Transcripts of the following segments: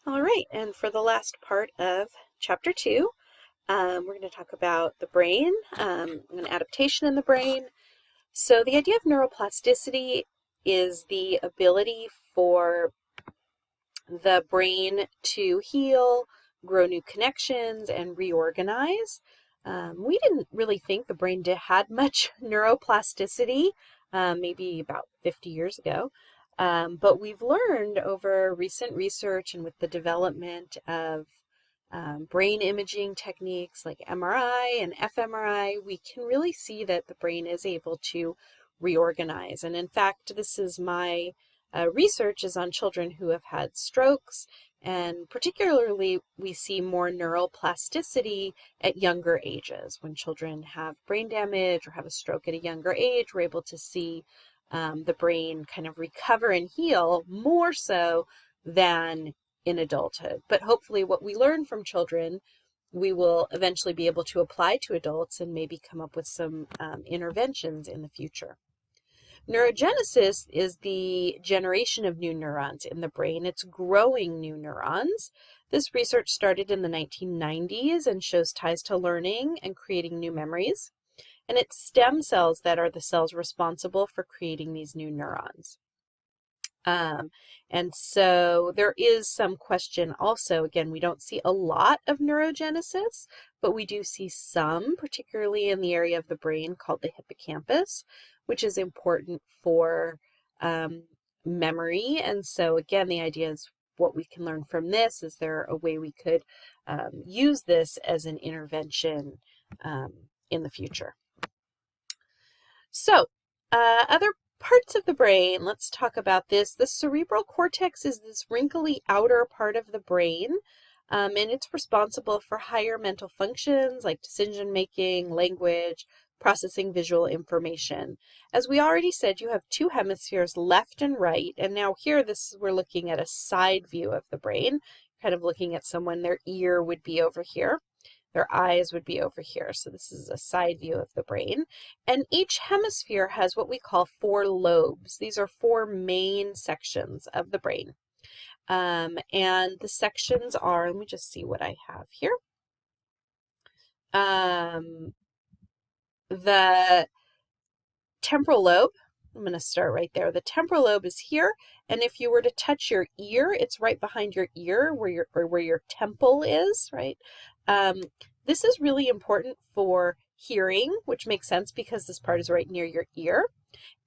All right, and for the last part of Chapter 2, we're going to talk about the brain and adaptation in the brain. So the idea of neuroplasticity is the ability for the brain to heal, grow new connections, and reorganize. We didn't really think the brain had much neuroplasticity, maybe about 50 years ago. But we've learned over recent research and with the development of brain imaging techniques like MRI and fMRI, we can really see that the brain is able to reorganize. And in fact, this is my research is on children who have had strokes, and particularly we see more neuroplasticity at younger ages. When children have brain damage or have a stroke at a younger age, we're able to see the brain kind of recover and heal more so than in adulthood. But hopefully what we learn from children, we will eventually be able to apply to adults and maybe come up with some interventions in the future. Neurogenesis is the generation of new neurons in the brain. It's growing new neurons. This research started in the 1990s and shows ties to learning and creating new memories. And it's stem cells that are the cells responsible for creating these new neurons. And so there is some question also. Again, we don't see a lot of neurogenesis, but we do see some, particularly in the area of the brain called the hippocampus, which is important for memory. And so again, the idea is what we can learn from this. Is there a way we could use this as an intervention in the future? So other parts of the brain, let's talk about this. The cerebral cortex is this wrinkly outer part of the brain, and it's responsible for higher mental functions like decision making, language, processing visual information. As we already said, you have two hemispheres, left and right, and now here we're looking at a side view of the brain, kind of looking at someone, their ear would be over here. Their eyes would be over here. So this is a side view of the brain. And each hemisphere has what we call four lobes. These are four main sections of the brain. And the sections are, let me just see what I have here. The temporal lobe, I'm going to start right there. The temporal lobe is here. And if you were to touch your ear, it's right behind your ear where your temple is, right? This is really important for hearing, which makes sense because this part is right near your ear,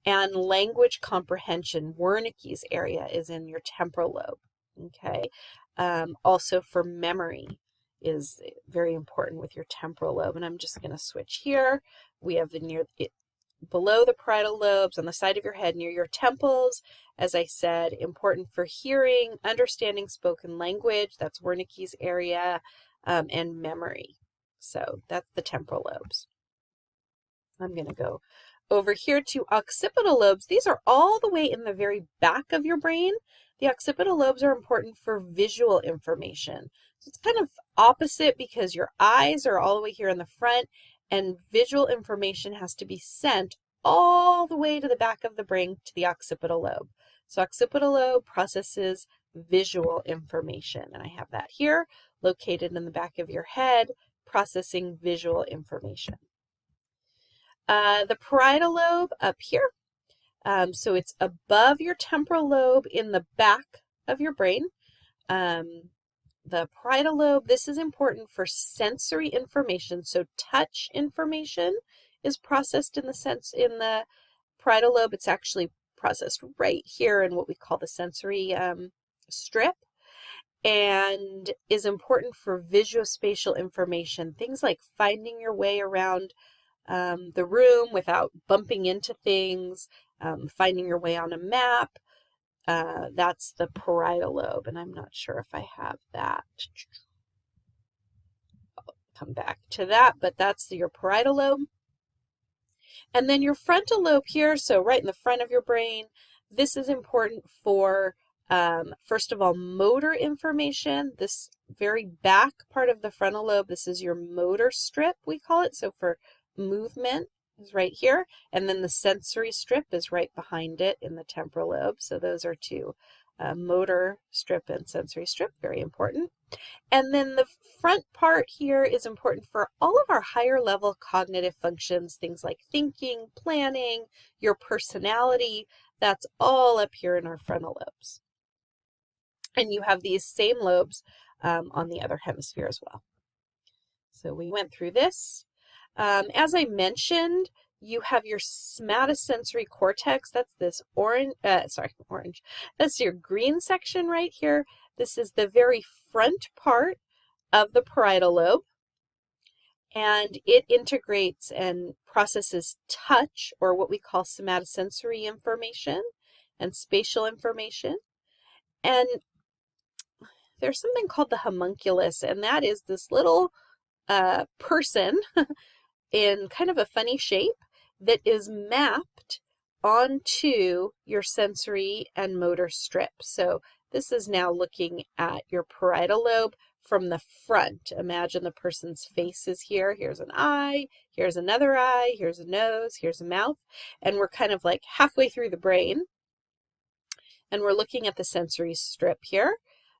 and language comprehension. Wernicke's area is in your temporal lobe. Okay. Also for memory is very important with your temporal lobe. And I'm just going to switch here. We have below the parietal lobes on the side of your head near your temples. As I said, important for hearing, understanding spoken language. That's Wernicke's area. And memory. So that's the temporal lobes. I'm going to go over here to occipital lobes. These are all the way in the very back of your brain. The occipital lobes are important for visual information. So it's kind of opposite because your eyes are all the way here in the front, and visual information has to be sent all the way to the back of the brain to the occipital lobe. So occipital lobe processes visual information, and I have that here located in the back of your head, processing visual information. The parietal lobe up here, so it's above your temporal lobe in the back of your brain. The parietal lobe, this is important for sensory information. So touch information is processed in the parietal lobe. It's actually processed right here in what we call the sensory strip, and is important for visuospatial information. Things like finding your way around the room without bumping into things, finding your way on a map. That's the parietal lobe, and I'm not sure if I have that. I'll come back to that, but that's your parietal lobe. And then your frontal lobe here, so right in the front of your brain, this is important for first of all, motor information. This very back part of the frontal lobe, this is your motor strip, we call it. So for movement is right here. And then the sensory strip is right behind it in the temporal lobe. So those are two motor strip and sensory strip, very important. And then the front part here is important for all of our higher level cognitive functions, things like thinking, planning, your personality. That's all up here in our frontal lobes. And you have these same lobes on the other hemisphere as well. So we went through this. As I mentioned, you have your somatosensory cortex. That's this orange. That's your green section right here. This is the very front part of the parietal lobe, and it integrates and processes touch, or what we call somatosensory information and spatial information. And there's something called the homunculus, and that is this little person in kind of a funny shape that is mapped onto your sensory and motor strip. So this is now looking at your parietal lobe from the front. Imagine the person's face is here. Here's an eye, here's another eye, here's a nose, here's a mouth, and we're kind of like halfway through the brain. And we're looking at the sensory strip here,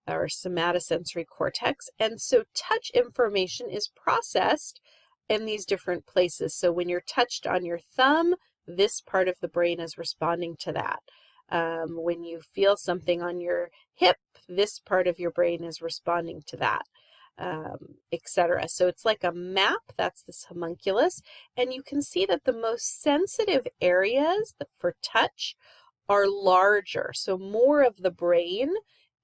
our somatosensory cortex. And so touch information is processed in these different places. So when you're touched on your thumb, this part of the brain is responding to that. When you feel something on your hip, this part of your brain is responding to that, etc. So it's like a map. That's this homunculus. And you can see that the most sensitive areas for touch are larger. So more of the brain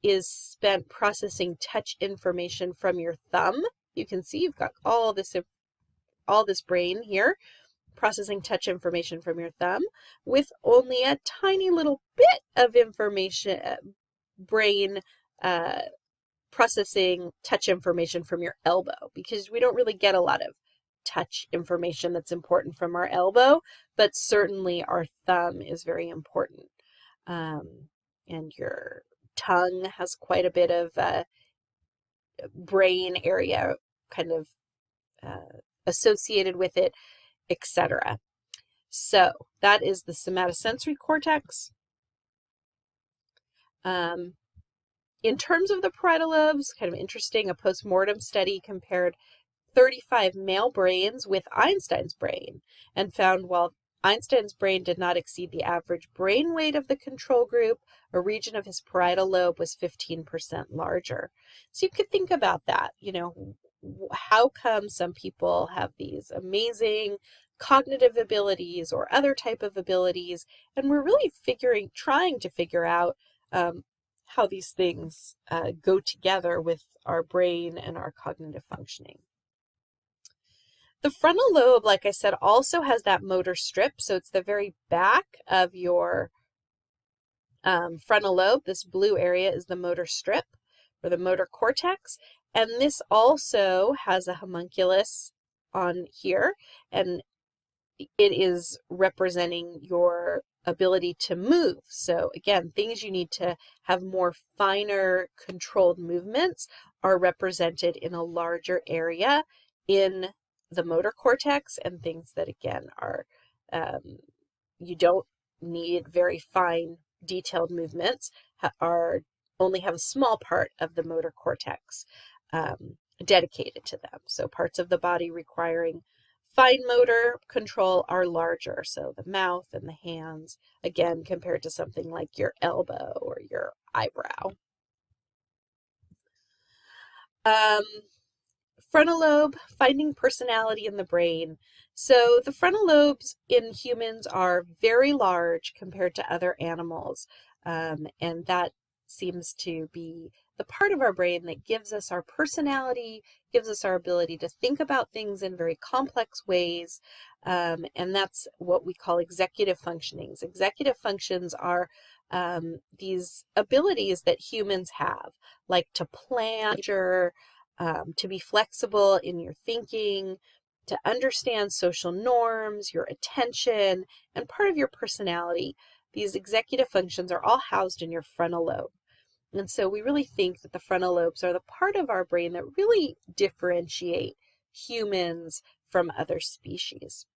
is spent processing touch information from your thumb. You can see you've got all this brain here processing touch information from your thumb, with only a tiny little bit of information, brain processing touch information from your elbow, because we don't really get a lot of touch information that's important from our elbow, but certainly our thumb is very important. And your tongue has quite a bit of brain area kind of associated with it, etc. So that is the somatosensory cortex. In terms of the parietal lobes, kind of interesting, a postmortem study compared 35 male brains with Einstein's brain and found while Einstein's brain did not exceed the average brain weight of the control group, a region of his parietal lobe was 15% larger. So you could think about that, you know, how come some people have these amazing cognitive abilities or other type of abilities, and we're really trying to figure out how these things go together with our brain and our cognitive functioning. The frontal lobe, like I said, also has that motor strip. So it's the very back of your frontal lobe. This blue area is the motor strip or the motor cortex. And this also has a homunculus on here. And it is representing your ability to move. So again, things you need to have more finer controlled movements are represented in a larger area in the motor cortex, and things that again are you don't need very fine detailed movements only have a small part of the motor cortex dedicated to them. So parts of the body requiring fine motor control are larger, so the mouth and the hands, again, compared to something like your elbow or your eyebrow. Frontal lobe, finding personality in the brain. So the frontal lobes in humans are very large compared to other animals, and that seems to be the part of our brain that gives us our personality, gives us our ability to think about things in very complex ways, and that's what we call executive functionings. Executive functions are these abilities that humans have, like to plan, to be flexible in your thinking, to understand social norms, your attention, and part of your personality. These executive functions are all housed in your frontal lobe. And so we really think that the frontal lobes are the part of our brain that really differentiate humans from other species.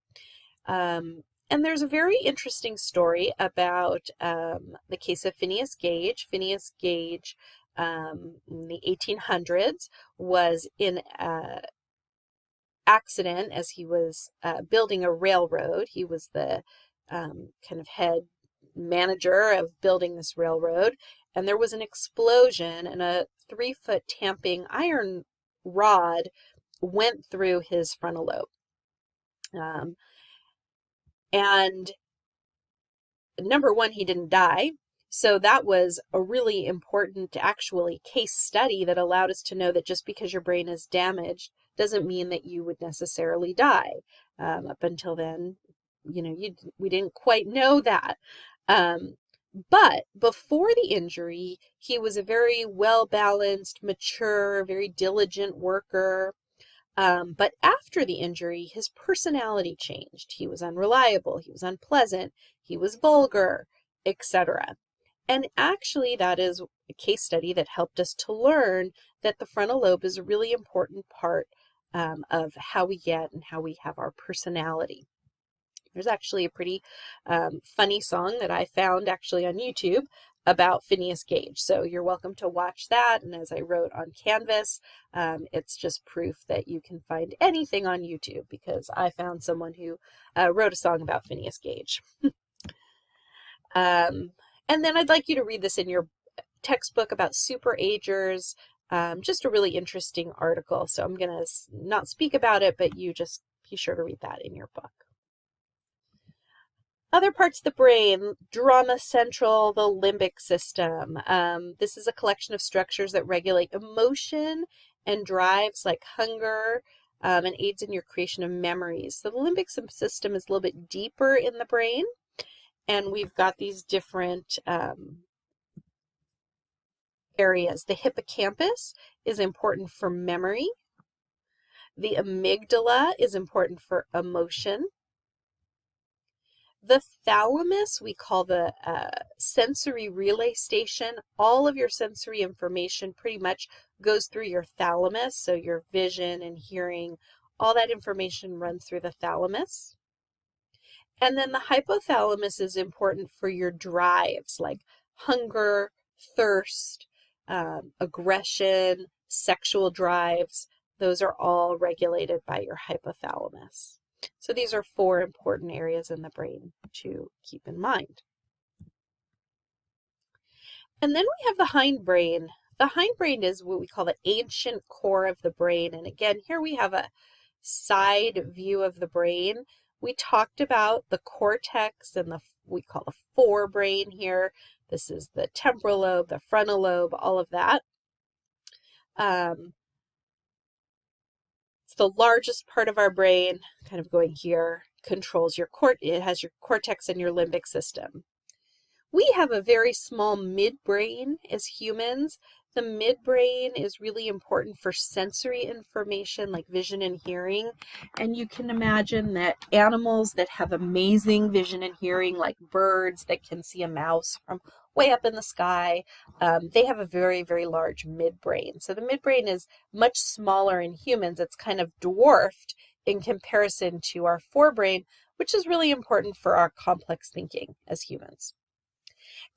And there's a very interesting story about the case of Phineas Gage. Phineas Gage in the 1800s was in an accident as he was building a railroad. He was the kind of head manager of building this railroad, and there was an explosion, and a 3-foot tamping iron rod went through his frontal lobe. And number one, he didn't die. So that was a really important, actually, case study that allowed us to know that just because your brain is damaged doesn't mean that you would necessarily die. Up until then, we didn't quite know that. But before the injury, he was a very well-balanced, mature, very diligent worker. But after the injury, his personality changed. He was unreliable, he was unpleasant, he was vulgar, etc. And actually, that is a case study that helped us to learn that the frontal lobe is a really important part of how we get and how we have our personality. There's actually a pretty funny song that I found actually on YouTube about Phineas Gage. So you're welcome to watch that. And as I wrote on Canvas, it's just proof that you can find anything on YouTube, because I found someone who wrote a song about Phineas Gage. And then I'd like you to read this in your textbook about superagers. Just a really interesting article. So I'm going to not speak about it, but you just be sure to read that in your book. Other parts of the brain, drama central, the limbic system. This is a collection of structures that regulate emotion and drives like hunger, and aids in your creation of memories. So the limbic system is a little bit deeper in the brain, and we've got these different areas. The hippocampus is important for memory. The amygdala is important for emotion. The thalamus, we call the sensory relay station. All of your sensory information pretty much goes through your thalamus, so your vision and hearing, all that information runs through the thalamus. And then the hypothalamus is important for your drives, like hunger, thirst, aggression, sexual drives. Those are all regulated by your hypothalamus. So these are 4 important areas in the brain to keep in mind. And then we have the hindbrain. The hindbrain is what we call the ancient core of the brain. And again, here we have a side view of the brain. We talked about the cortex and we call the forebrain here. This is the temporal lobe, the frontal lobe, all of that. It's the largest part of our brain, kind of going here, controls it has your cortex and your limbic system. We have a very small midbrain as humans. The midbrain is really important for sensory information like vision and hearing. And you can imagine that animals that have amazing vision and hearing, like birds that can see a mouse from way up in the sky, they have a very, very large midbrain. So the midbrain is much smaller in humans. It's kind of dwarfed in comparison to our forebrain, which is really important for our complex thinking as humans.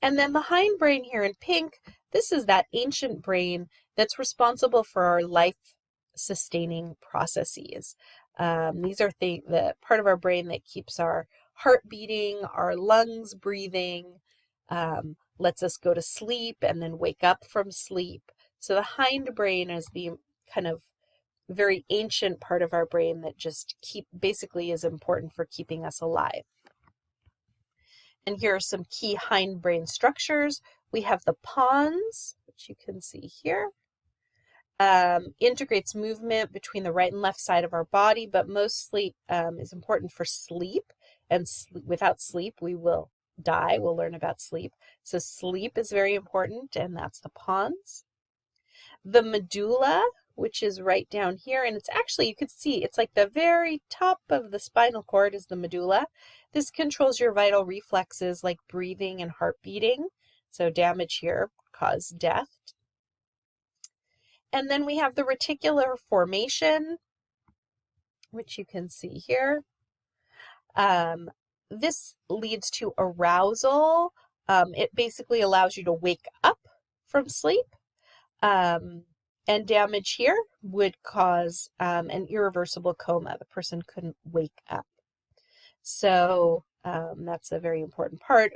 And then the hindbrain here in pink, this is that ancient brain that's responsible for our life-sustaining processes. These are the part of our brain that keeps our heart beating, our lungs breathing, lets us go to sleep and then wake up from sleep. So the hindbrain is the kind of very ancient part of our brain that just basically is important for keeping us alive. And here are some key hindbrain structures. We have the pons, which you can see here. Integrates movement between the right and left side of our body, but mostly is important for sleep. And without sleep, we will die. We'll learn about sleep. So sleep is very important, and that's the pons. The medulla, which is right down here, and it's actually, you can see, it's like the very top of the spinal cord is the medulla. This controls your vital reflexes like breathing and heart beating. So damage here cause death. And then we have the reticular formation, which you can see here. this leads to arousal. It basically allows you to wake up from sleep. And damage here would cause an irreversible coma. The person couldn't wake up. So that's a very important part.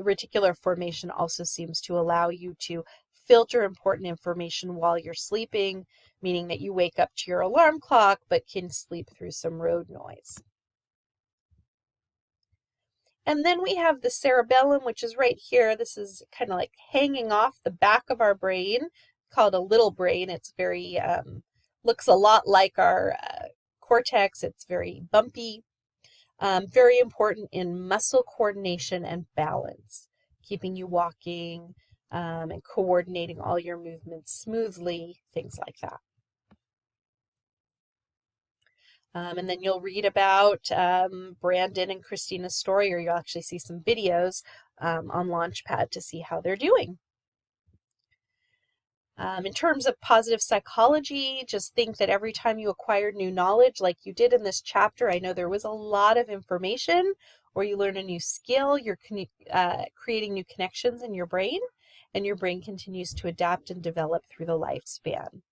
Reticular formation also seems to allow you to filter important information while you're sleeping, meaning that you wake up to your alarm clock but can sleep through some road noise. And then we have the cerebellum, which is right here. This is kind of like hanging off the back of our brain, called a little brain. It's very, looks a lot like our cortex. It's very bumpy. Very important in muscle coordination and balance, keeping you walking and coordinating all your movements smoothly, things like that. And then you'll read about Brandon and Christina's story, or you'll actually see some videos on Launchpad to see how they're doing. In terms of positive psychology, just think that every time you acquire new knowledge, like you did in this chapter, I know there was a lot of information, or you learn a new skill, you're creating new connections in your brain, and your brain continues to adapt and develop through the lifespan.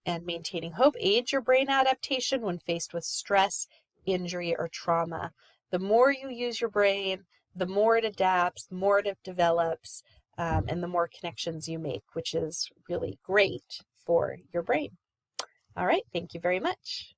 And maintaining hope aids your brain adaptation when faced with stress, injury, or trauma. The more you use your brain, the more it adapts, the more it develops, and the more connections you make, which is really great for your brain. All right, thank you very much.